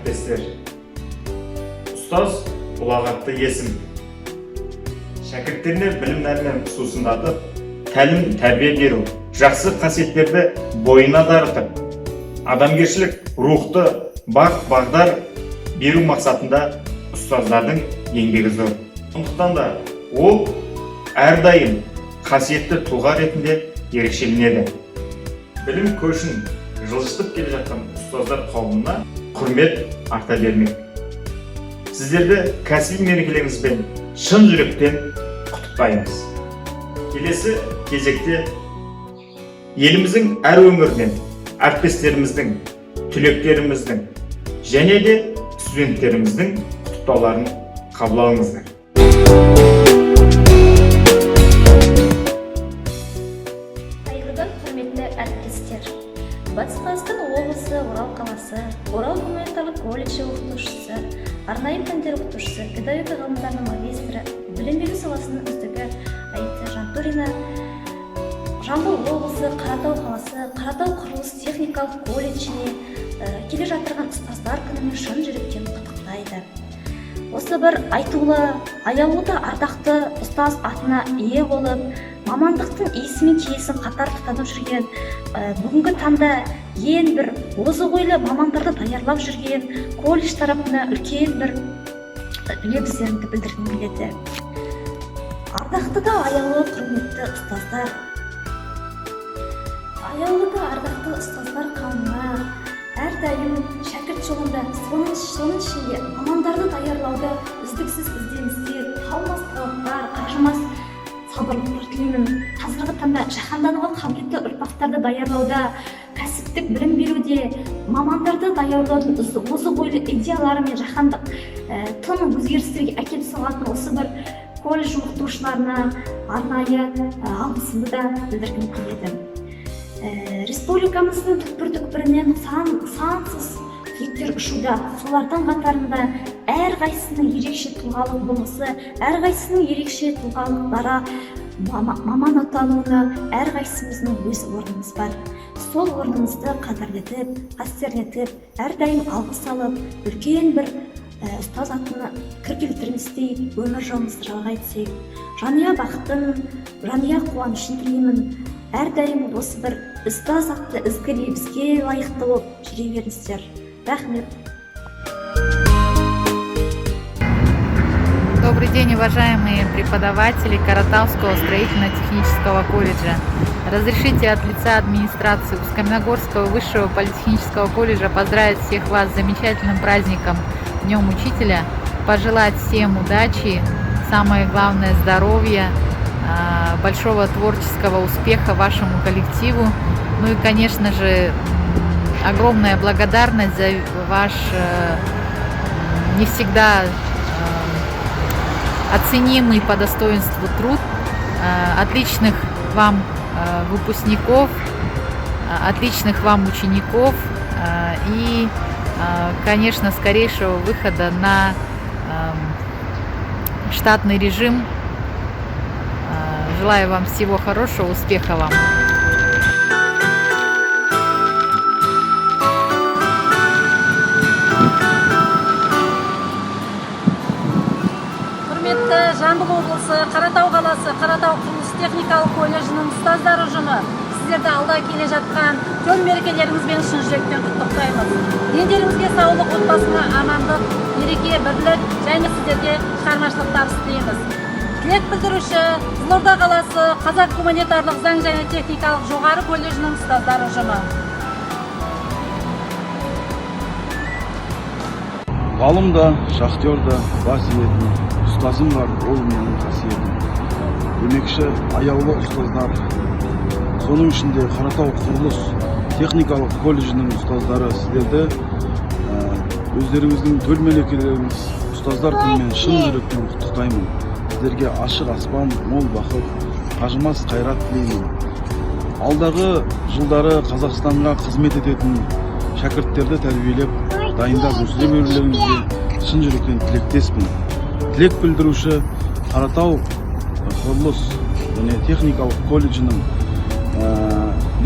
әріптестер. Ұстаз ұлағатты есім. Шәкірттеріне білімдерін сусындатып, тәлім тәрбие беру, жақсы қасиеттерді бойына дарытып, адамгершілік рухты бағдар беру мақсатында ұстаздардың еңбегі зор. Сондықтан да ол әрдайым қасиетті тұлға ретінде ерекшеленеді. Білім көшін жылжытып келе жатқан ұстаздар қауымына құрмет арта бермек. Сіздерді кәсіби мерекелеріңізбен шын жүректен құттықтаймыз. Келесі кезекте еліміздің әр өңірінен әріптестеріміздің, түлектеріміздің және де студенттеріміздің құттықтауларын қабыл алыңыздар. Қайырлы құрметті әріптестер. Батыс Қазақстан облысы Орал қаласы, Орал гуманитарлық колледжі оқытушысы, арнайы пәндер оқытушысы, педагогика ғылымдарының магистрі, білім беру саласының үздігі Аида Жантурина, Жамбыл облысы Қаратау қаласы, Қаратау құрылыс техникалық колледжіне келе жатырған ұстаздар күнімен шын жүректен құттықтайды. Осы бір айтулы, аяулы да ардақты ұстаз атына ие болып, мамандықтың исі мен киесін қатар тұтанып жүрген, бүгінгі таңда ең бір озық ойлы мамандарды даярлап жүрген колледж тарапына үлкен бір лебіздерімді білдіргім келеді. Ардақты да аяулы құрметті ұстаздар, аяулы да ардақты ұстаздар қауымына әрдайым шәкірт жолында, соның ішінде мамандарды даярлауда үздіксіз ізденістер, талмас талаптар, қажымас сабырлықтар тілеймін. Қазіргі таңда жаһандануға қабілетті ұрпақтарды даярлауда, кәсіптік білім беруде, мамандарды даярлаудың озық ойлы идеялары мен жаһандық тың өзгерістерге әкеліп соғатын осы бір колледж оқытушыларына арнайы алғысымды да білдіргім келеді. Республикамыздың түкпір-түкпірінен сансыз түлектер ұшуда, солардың қатарында әрқайсысының ерекше тұлғалық болмысы, әрқайсысының ерекше тұлғалықтары маман атануына әрқайсымыздың өз орнымыз бар. Сол орнымызды қадірлетіп, қастерлетіп, әрдайым алғыс алып, үлкен бір ұстаз атына кір келтірместей өмір жолымызды жалғай түсейік. Жанұя бақытын, жанұя қуанышын тілеймін. Әрдайым осы бір ұстаз атты ізгі лебізге лайықты болып жүре беріңіздер. Рахмет. Добрый день, уважаемые преподаватели Каратауского строительно-технического колледжа. Разрешите от лица администрации Усть-Каменогорского высшего политехнического колледжа поздравить всех вас с замечательным праздником Днем Учителя, пожелать всем удачи, самое главное здоровья, большого творческого успеха вашему коллективу. Ну и, конечно же, огромная благодарность за ваш не всегда оценимый по достоинству труд, отличных вам выпускников, отличных вам учеников и, конечно, скорейшего выхода на штатный режим. Желаю вам всего хорошего, успеха вам! Құрметті Жамбыл облысы, Қаратау қаласы, Қаратау құрылыс техникалық колледжінің ұстаздар ұжымы, сіздерді алда келе жатқан төл мерекелеріңізбен шын жүректен құттықтаймыз. Дендеріңізге саулық, отбасына амандық, береке, бірлік және сіздерге шығармашылық табыс тілейміз. Тілек білдіруші Қызылорда қаласы Қазақ гуманитарлық заң және техникалық жоғары колледжінің ұстаздар ұжымы. Ғалым да, шахтер да бас иетін, ұстазым бар, ол менің қасиетім. Демекші, аяулы ұстаздар, соның ішінде Қаратау құрылыс техникалық колледжінің ұстаздары сіздерді өздеріңіздің төл мерекелеріңіз ұстаздар күнімен шын жүректен құттықтаймын. Сіздерге ашық аспан, мол бақыт, қажымас қайрат тілеймін. Алдағы жылдары Қазақстанға қызмет ететін шәкірттерді тәрбиелеп, дайындап өсіре берулеріңізге шын жүректен тілектеспін. Тілек білдіруші Қаратау құрылыс және техникалық колледжінің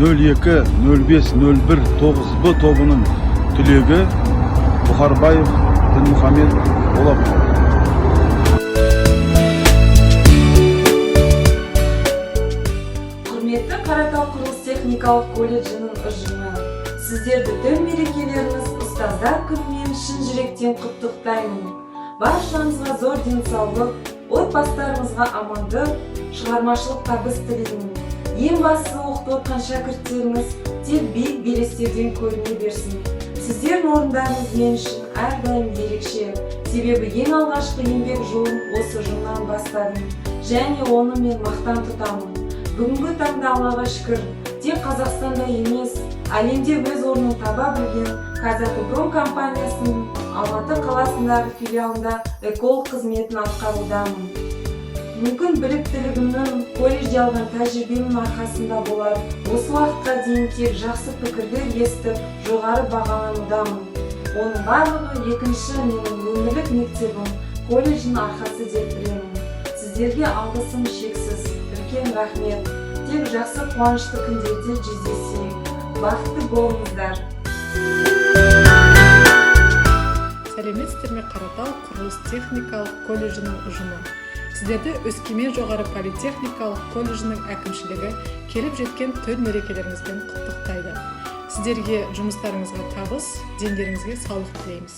02-05-01-9Б тобының түлегі Бухарбаев Дінмұхамед Олапов. Құрметті Қаратау құрылыс техникалық колледжінің ұжымы, сіздерді төл мерекелеріңіз ұстаздар күнімен шын жүректен құттықтаймын. Баршаңызға зор денсаулық, отбасыларыңызға амандық, шығармашылық табыс тілеймін. Ең бастысы оқып отқан шәкірттеріңіз тек биік белестерден көріне берсін. Сіздердің орындарыңыз мен үшін әрдайым ерекше, себебі ең алғашқы еңбек жолын осы ұжымнан бастадым және оны мен мақтан тұтамын. Бүгінгі таңда Аллаға шүкір, тек Қазақстанда емес, әлемде өз орнын таба білген Казатомпром компаниясының Алматы қаласындағы филиалында эколог қызметін атқарудамын. Мүмкін біліктілігімнің, колледжде алған тәжірибемнің арқасында болар, осы уақытқа дейін тек жақсы пікірлер естіп, жоғары бағаланудамын. Оның барлығы екінші менің өмірлік мектебім, колледждің арқасы деп білемін. Сіздерге алғысым шексіз, үлкен рахмет. Тек жақсы қуанышты күндерде жүздесейік. Бақытты болыңыздар. Сәлеметсіздер ме? Қаратау құрылыс техникалық колледжінің ұжымы. Сіздерді Өскемен жоғары политехникалық колледжінің әкімшілігі келіп жеткен төл мерекелеріңізбен құттықтайды. Сіздерге жұмыстарыңызға табыс, дендеріңізге саулық тілейміз.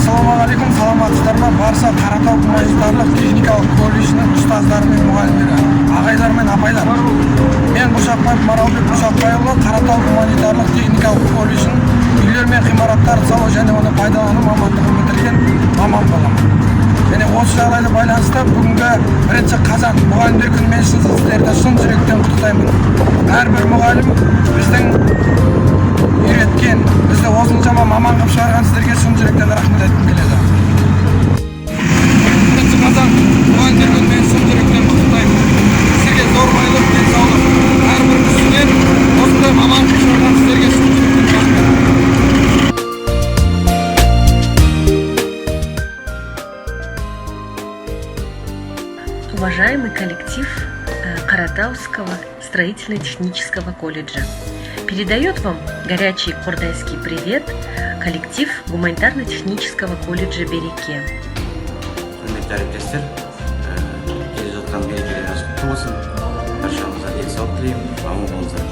Ассалаумағалейкум, саламатсыздар ма? Барша Қаратау гуманитарлық техникалық колледжінің ұстаздары мен мұғалімдері, ағайлар мен апайлар. Мен Бушақбаев Маралбек Бушақбайұлы, Қаратау гуманитарлық техникалық колледжінің үйлер мен ғимараттарды салу және оны пайдалану мамандығын бітірген маман боламын. Және осы жағдайға байланысты бүгінгі 1 қазан мұғалімдер күнімен сіздерді шын жүректен құттықтаймын. Әрбір мұғалім біздің үйреткен, бізді осыншама маман қылып шығарған сіздерге шын жүректен рахмет айтқым келеді. 1 қазан мұғалімдер күнімен шын жүректен құттықтаймын. Сіздерге зор байлық, денсаулық, әрбір күшінен осындай маман қылып шығарған сіздерге шын жүректен рахмет. Уважаемый коллектив Каратауского строительно-технического колледжа, передает вам горячий кордайский привет коллектив гуманитарно-технического колледжа Береке. Құрметті әріптестер, келе жатқан мерекелеріңіз құтты болсын. Баршаңызға денсаулық тілеймін, аман болыңыздар.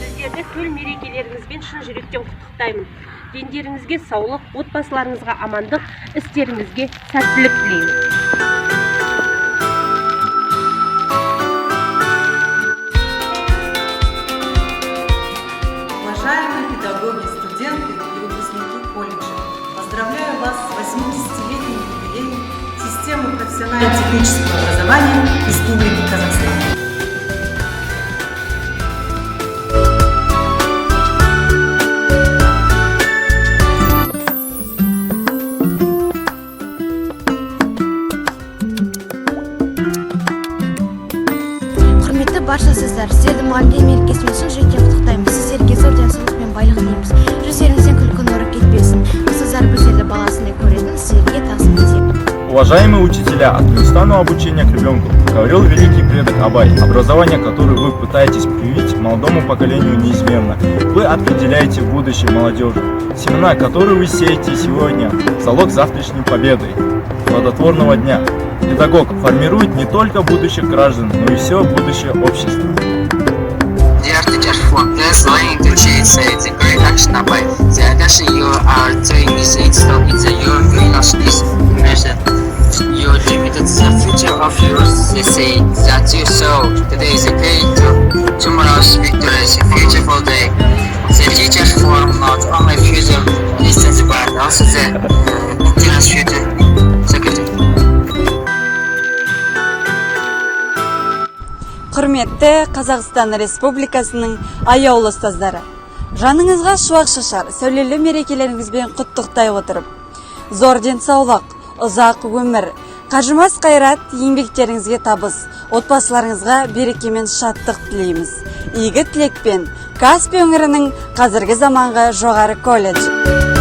Сіздерді төл мерекелеріңізбен шын жүректен құттықтаймын. Дендеріңізге саулық, отбасыларыңызға амандық, істеріңізге сәттілік тілеймін. Уважаемые педагоги, студенты и выпускники колледжа, поздравляю вас с 80-летним юбилеем системы профессионально-технического образования Республики Казахстан. Баршасыздар, сіздерді мұғалімдер мерекесімен шын жүректен құттықтаймыз. Сіздерге зор денсаулық пен байлық тілейміз. Жүздеріңізден күлкі нұры кетпесін. Ұстаздар біздерді баласындай көретін, сіздерге тағзым етемін. Уважаемые учителя, от неустанного обучения к ребенку говорил великий предок Абай. Образование, которое вы пытаетесь привить молодому поколению, неизменно. Вы определяете будущее молодежи. Семена, которые вы сеете сегодня, залог завтрашней победы, плодотворного дня. Педагог формирует не только будущих граждан, но и все будущее общества. Dear teachers, from this line to say it's a great action by the attention you are doing is it's your university's mission. You limited the future of yours. They say that you saw today is a key to tomorrow's victory is a beautiful day. The teachers form not only future listeners but also the continuous future secretary. Құрметті Қазақстан Республикасының аяулы ұстаздары, жаныңызға шуақ шашар сәулелі мерекелеріңізбен құттықтай отырып, зор денсаулық, ұзақ өмір, қажымас қайрат, еңбектеріңізге табыс, отбасыларыңызға береке мен шаттық тілейміз. Игі тілекпен Каспий өңірінің қазіргі заманғы жоғары колледж.